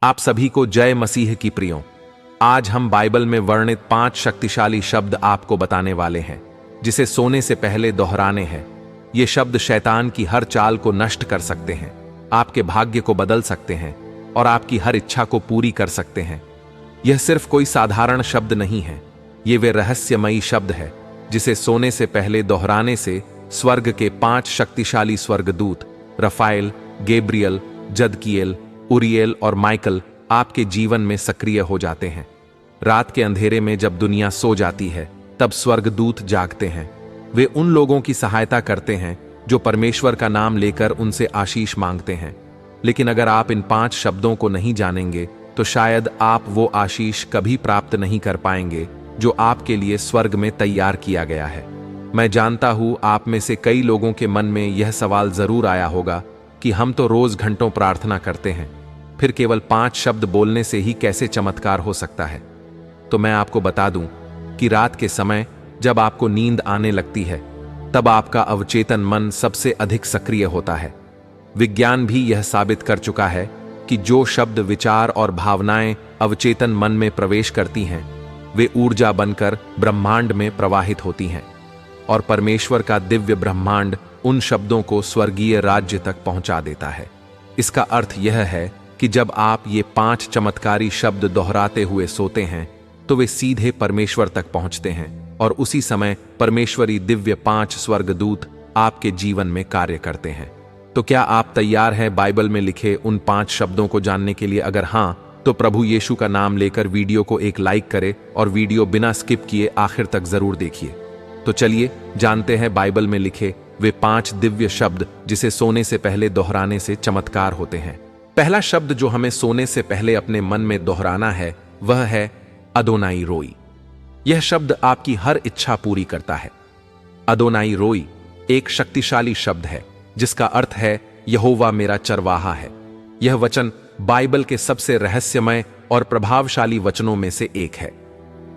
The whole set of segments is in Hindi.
आप सभी को जय मसीह की प्रियों। आज हम बाइबल में वर्णित 5 शक्तिशाली शब्द आपको बताने वाले हैं, जिसे सोने से पहले दोहराने हैं। ये शब्द शैतान की हर चाल को नष्ट कर सकते हैं, आपके भाग्य को बदल सकते हैं और आपकी हर इच्छा को पूरी कर सकते हैं। यह सिर्फ कोई साधारण शब्द नहीं है, ये वे रहस्यमयी शब्द है जिसे सोने से पहले दोहराने से स्वर्ग के 5 शक्तिशाली स्वर्गदूत रफाएल, गैब्रियल, जदकिएल, उरिएल और माइकल आपके जीवन में सक्रिय हो जाते हैं। रात के अंधेरे में जब दुनिया सो जाती है, तब स्वर्गदूत जागते हैं। वे उन लोगों की सहायता करते हैं जो परमेश्वर का नाम लेकर उनसे आशीष मांगते हैं। लेकिन अगर आप इन 5 शब्दों को नहीं जानेंगे तो शायद आप वो आशीष कभी प्राप्त नहीं कर पाएंगे जो आपके लिए स्वर्ग में तैयार किया गया है। मैं जानता हूं आप में से कई लोगों के मन में यह सवाल जरूर आया होगा कि हम तो रोज घंटों प्रार्थना करते हैं, फिर केवल 5 शब्द बोलने से ही कैसे चमत्कार हो सकता है। तो मैं आपको बता दूं कि रात के समय जब आपको नींद आने लगती है, तब आपका अवचेतन मन सबसे अधिक सक्रिय होता है। विज्ञान भी यह साबित कर चुका है कि जो शब्द, विचार और भावनाएं अवचेतन मन में प्रवेश करती हैं, वे ऊर्जा बनकर ब्रह्मांड में प्रवाहित होती हैं और परमेश्वर का दिव्य ब्रह्मांड उन शब्दों को स्वर्गीय राज्य तक पहुंचा देता है। इसका अर्थ यह है कि जब आप ये 5 चमत्कारी शब्द दोहराते हुए सोते हैं, तो वे सीधे परमेश्वर तक पहुंचते हैं और उसी समय परमेश्वरी दिव्य 5 स्वर्गदूत आपके जीवन में कार्य करते हैं। तो क्या आप तैयार हैं बाइबल में लिखे उन 5 शब्दों को जानने के लिए? अगर हां, तो प्रभु यीशु का नाम लेकर वीडियो को एक लाइक करें और वीडियो बिना स्किप किए आखिर तक जरूर देखिए। तो चलिए जानते हैं बाइबल में लिखे वे 5 दिव्य शब्द जिसे सोने से पहले दोहराने से चमत्कार होते हैं। पहला शब्द जो हमें सोने से पहले अपने मन में दोहराना है, वह है अदोनाई रोई। यह शब्द आपकी हर इच्छा पूरी करता है। अदोनाई रोई एक शक्तिशाली शब्द है जिसका अर्थ है यहोवा मेरा चरवाहा है। यह वचन बाइबल के सबसे रहस्यमय और प्रभावशाली वचनों में से एक है।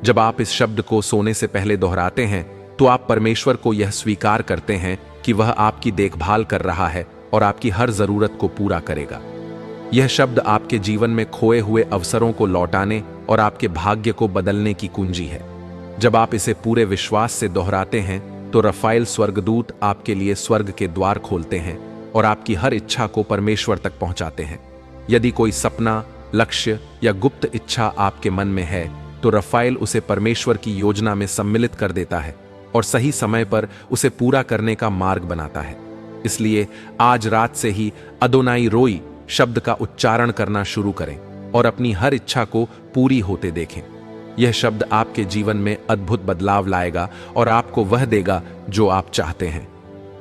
जब आप इस शब्द को सोने से पहले दोहराते हैं, तो आप परमेश्वर को यह स्वीकार करते हैं कि वह आपकी देखभाल कर रहा है और आपकी हर जरूरत को पूरा करेगा। यह शब्द आपके जीवन में खोए हुए अवसरों को लौटाने और आपके भाग्य को बदलने की कुंजी है। जब आप इसे पूरे विश्वास से दोहराते हैं, तो रफाएल स्वर्गदूत आपके लिए स्वर्ग के द्वार खोलते हैं और आपकी हर इच्छा को परमेश्वर तक पहुंचाते हैं। यदि कोई सपना, लक्ष्य या गुप्त इच्छा आपके मन में है, तो रफाएल उसे परमेश्वर की योजना में सम्मिलित कर देता है और सही समय पर उसे पूरा करने का मार्ग बनाता है। इसलिए आज रात से ही अदोनाई रोई शब्द का उच्चारण करना शुरू करें और अपनी हर इच्छा को पूरी होते देखें। यह शब्द आपके जीवन में अद्भुत बदलाव लाएगा और आपको वह देगा जो आप चाहते हैं।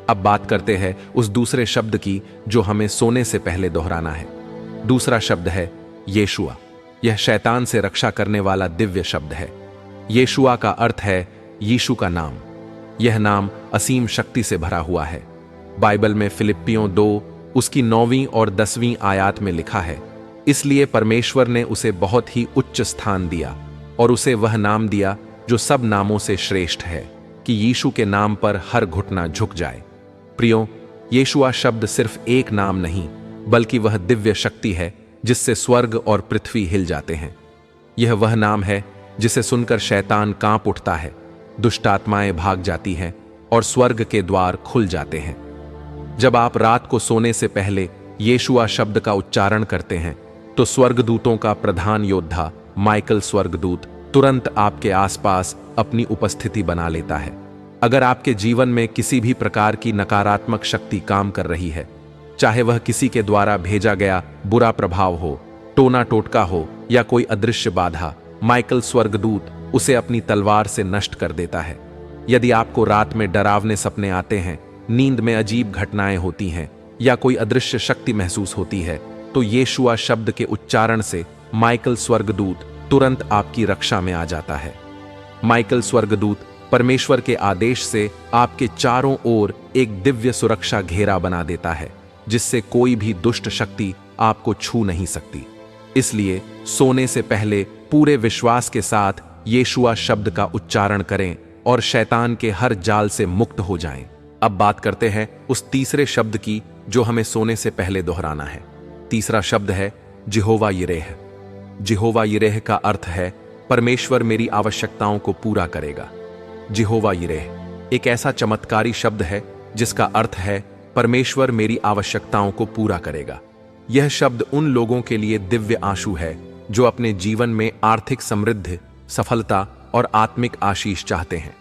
अब बात करते हैं उस दूसरे शब्द की जो हमें सोने से पहले दोहराना है। दूसरा शब्द है येशुआ। यह शैतान से रक्षा करने वाला दिव्य शब्द है। येशुआ का अर्थ है यीशु का नाम। यह नाम असीम शक्ति से भरा हुआ है। बाइबल में फिलिप्पियों 2 उसकी 9वीं और 10वीं आयत में लिखा है, इसलिए परमेश्वर ने उसे बहुत ही उच्च स्थान दिया और उसे वह नाम दिया जो सब नामों से श्रेष्ठ है, कि यीशु के नाम पर हर घुटना झुक जाए। प्रियो, येशुआ शब्द सिर्फ एक नाम नहीं, बल्कि वह दिव्य शक्ति है जिससे स्वर्ग और पृथ्वी हिल जाते हैं। यह वह नाम है जिसे सुनकर शैतान कांप उठता है, दुष्ट आत्माएं भाग जाती हैं और स्वर्ग के द्वार खुल जाते हैं। जब आप रात को सोने से पहले येशुआ शब्द का उच्चारण करते हैं, तो स्वर्गदूतों का प्रधान योद्धा माइकल स्वर्गदूत तुरंत आपके आसपास अपनी उपस्थिति बना लेता है। अगर आपके जीवन में किसी भी प्रकार की नकारात्मक शक्ति काम कर रही है, चाहे वह किसी के द्वारा भेजा गया बुरा प्रभाव हो, टोना टोटका हो या कोई अदृश्य बाधा, माइकल स्वर्गदूत उसे अपनी तलवार से नष्ट कर देता है। यदि आपको रात में डरावने सपने आते हैं, नींद में अजीब घटनाएं होती हैं या कोई अदृश्य शक्ति महसूस होती है, तो येशुआ शब्द के उच्चारण से माइकल स्वर्गदूत तुरंत आपकी रक्षा में आ जाता है। माइकल स्वर्गदूत परमेश्वर के आदेश से आपके चारों ओर एक दिव्य सुरक्षा घेरा बना देता है, जिससे कोई भी दुष्ट शक्ति आपको छू नहीं सकती। इसलिए सोने से पहले पूरे विश्वास के साथ येशुआ शब्द का उच्चारण करें और शैतान के हर जाल से मुक्त हो जाएं। अब बात करते हैं उस तीसरे शब्द की जो हमें सोने से पहले दोहराना है। तीसरा शब्द है जिहोवा यिरेह। जिहोवा यिरेह का अर्थ है परमेश्वर मेरी आवश्यकताओं को पूरा करेगा। जिहोवा यिरेह एक ऐसा चमत्कारी शब्द है जिसका अर्थ है परमेश्वर मेरी आवश्यकताओं को पूरा करेगा। यह शब्द उन लोगों के लिए दिव्य आंसू है जो अपने जीवन में आर्थिक समृद्धि, सफलता और आत्मिक आशीष चाहते हैं।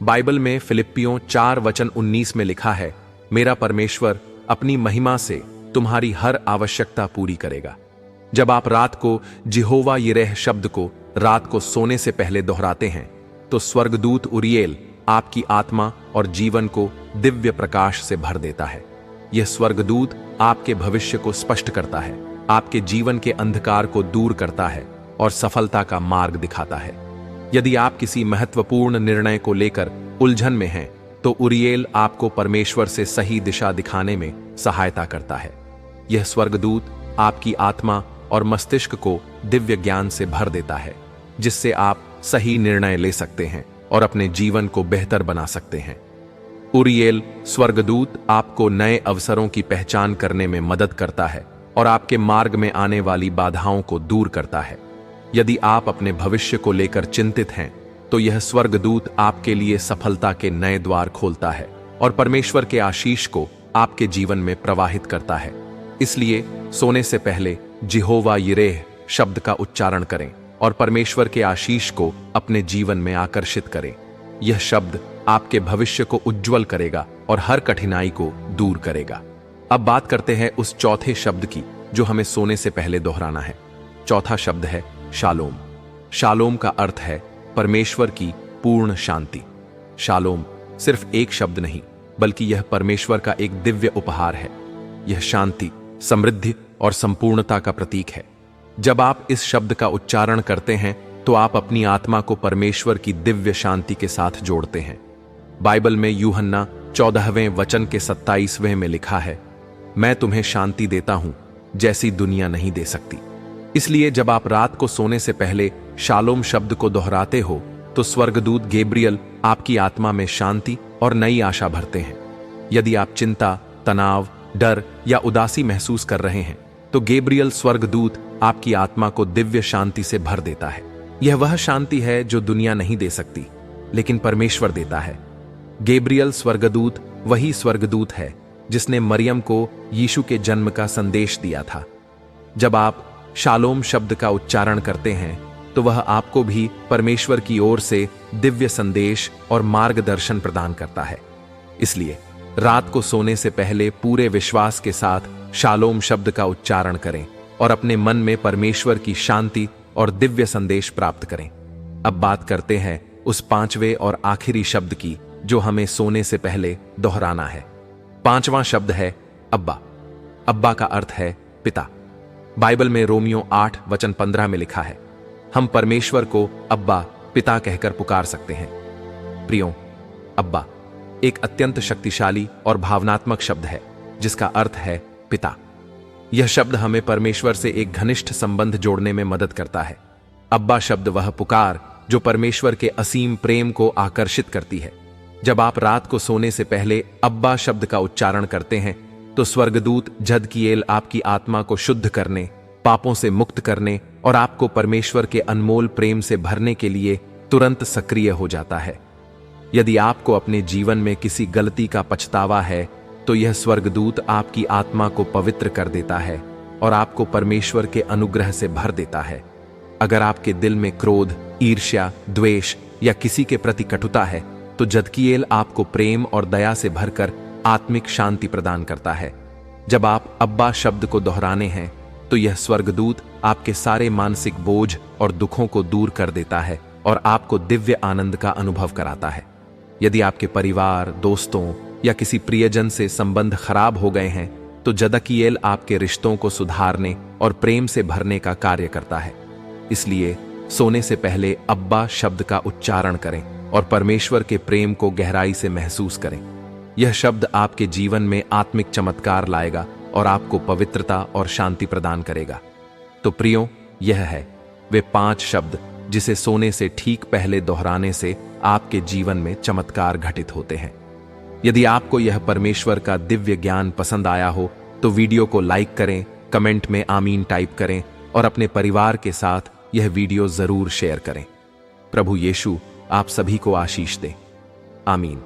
बाइबल में फिलिप्पियों 4:19 में लिखा है, मेरा परमेश्वर अपनी महिमा से तुम्हारी हर आवश्यकता पूरी करेगा। जब आप रात को जिहोवा यिरेह शब्द को रात को सोने से पहले दोहराते हैं तो स्वर्गदूत उरिएल आपकी आत्मा और जीवन को दिव्य प्रकाश से भर देता है। यह स्वर्गदूत आपके भविष्य को स्पष्ट करता है, आपके जीवन के अंधकार को दूर करता है और सफलता का मार्ग दिखाता है। यदि आप किसी महत्वपूर्ण निर्णय को लेकर उलझन में हैं तो उरिएल आपको परमेश्वर से सही दिशा दिखाने में सहायता करता है। यह स्वर्गदूत आपकी आत्मा और मस्तिष्क को दिव्य ज्ञान से भर देता है, जिससे आप सही निर्णय ले सकते हैं और अपने जीवन को बेहतर बना सकते हैं। उरिएल स्वर्गदूत आपको नए अवसरों की पहचान करने में मदद करता है और आपके मार्ग में आने वाली बाधाओं को दूर करता है। यदि आप अपने भविष्य को लेकर चिंतित हैं तो यह स्वर्गदूत आपके लिए सफलता के नए द्वार खोलता है और परमेश्वर के आशीष को आपके जीवन में प्रवाहित करता है। इसलिए सोने से पहले जिहोवा यिरेह शब्द का उच्चारण करें और परमेश्वर के आशीष को अपने जीवन में आकर्षित करें। यह शब्द आपके भविष्य को उज्जवल करेगा और हर कठिनाई को दूर करेगा। अब बात करते हैं उस चौथे शब्द की जो हमें सोने से पहले दोहराना है। चौथा शब्द है शालोम। शालोम का अर्थ है परमेश्वर की पूर्ण शांति। शालोम सिर्फ एक शब्द नहीं, बल्कि यह परमेश्वर का एक दिव्य उपहार है। यह शांति, समृद्धि और संपूर्णता का प्रतीक है। जब आप इस शब्द का उच्चारण करते हैं तो आप अपनी आत्मा को परमेश्वर की दिव्य शांति के साथ जोड़ते हैं। बाइबल में यूहन्ना 14वें वचन के 27वें में लिखा है, मैं तुम्हें शांति देता हूं जैसी दुनिया नहीं दे सकती। इसलिए जब आप रात को सोने से पहले शालोम शब्द को दोहराते हो तो स्वर्गदूत गैब्रियल आपकी आत्मा में शांति और नई आशा भरते हैं। यदि आप चिंता, तनाव, डर या उदासी महसूस कर रहे हैं तो गैब्रियल स्वर्गदूत आपकी आत्मा को दिव्य शांति से भर देता है। यह वह शांति है जो दुनिया नहीं दे सकती, लेकिन परमेश्वर देता है। गैब्रियल स्वर्गदूत वही स्वर्गदूत है जिसने मरियम को यीशु के जन्म का संदेश दिया था। जब आप शालोम शब्द का उच्चारण करते हैं तो वह आपको भी परमेश्वर की ओर से दिव्य संदेश और मार्गदर्शन प्रदान करता है। इसलिए रात को सोने से पहले पूरे विश्वास के साथ शालोम शब्द का उच्चारण करें और अपने मन में परमेश्वर की शांति और दिव्य संदेश प्राप्त करें। अब बात करते हैं उस पांचवें और आखिरी शब्द की जो हमें सोने से पहले दोहराना है। पांचवां शब्द है अब्बा। अब्बा का अर्थ है पिता। बाइबल में रोमियो 8:15 में लिखा है, हम परमेश्वर को अब्बा, पिता कहकर पुकार सकते हैं। प्रियो, अब्बा एक अत्यंत शक्तिशाली और भावनात्मक शब्द है जिसका अर्थ है पिता। यह शब्द हमें परमेश्वर से एक घनिष्ठ संबंध जोड़ने में मदद करता है। अब्बा शब्द वह पुकार जो परमेश्वर के असीम प्रेम को आकर्षित करती है। जब आप रात को सोने से पहले अब्बा शब्द का उच्चारण करते हैं तो स्वर्गदूत जदकिएल आपकी आत्मा को शुद्ध करने, पापों से मुक्त करने और आपको परमेश्वर के अनमोल प्रेम से भरने के लिए तुरंत सक्रिय हो जाता है। यदि आपको अपने जीवन में किसी गलती का पछतावा है तो यह स्वर्गदूत आपकी आत्मा को पवित्र कर देता है और आपको परमेश्वर के अनुग्रह से भर देता है। अगर आपके दिल में क्रोध, ईर्ष्या, द्वेष या किसी के प्रति कटुता है तो जदकिएल आपको प्रेम और दया से भरकर आत्मिक शांति प्रदान करता है। जब आप अब्बा शब्द को दोहराने हैं तो यह स्वर्गदूत आपके सारे मानसिक बोझ और दुखों को दूर कर देता है और आपको दिव्य आनंद का अनुभव कराता है। यदि आपके परिवार, दोस्तों या किसी प्रियजन से संबंध खराब हो गए हैं तो जदकिएल आपके रिश्तों को सुधारने और प्रेम से भरने का कार्य करता है। इसलिए सोने से पहले अब्बा शब्द का उच्चारण करें और परमेश्वर के प्रेम को गहराई से महसूस करें। यह शब्द आपके जीवन में आत्मिक चमत्कार लाएगा और आपको पवित्रता और शांति प्रदान करेगा। तो प्रियो, यह है वे 5 शब्द जिसे सोने से ठीक पहले दोहराने से आपके जीवन में चमत्कार घटित होते हैं। यदि आपको यह परमेश्वर का दिव्य ज्ञान पसंद आया हो तो वीडियो को लाइक करें, कमेंट में आमीन टाइप करें और अपने परिवार के साथ यह वीडियो जरूर शेयर करें। प्रभु यीशु आप सभी को आशीष दे। आमीन।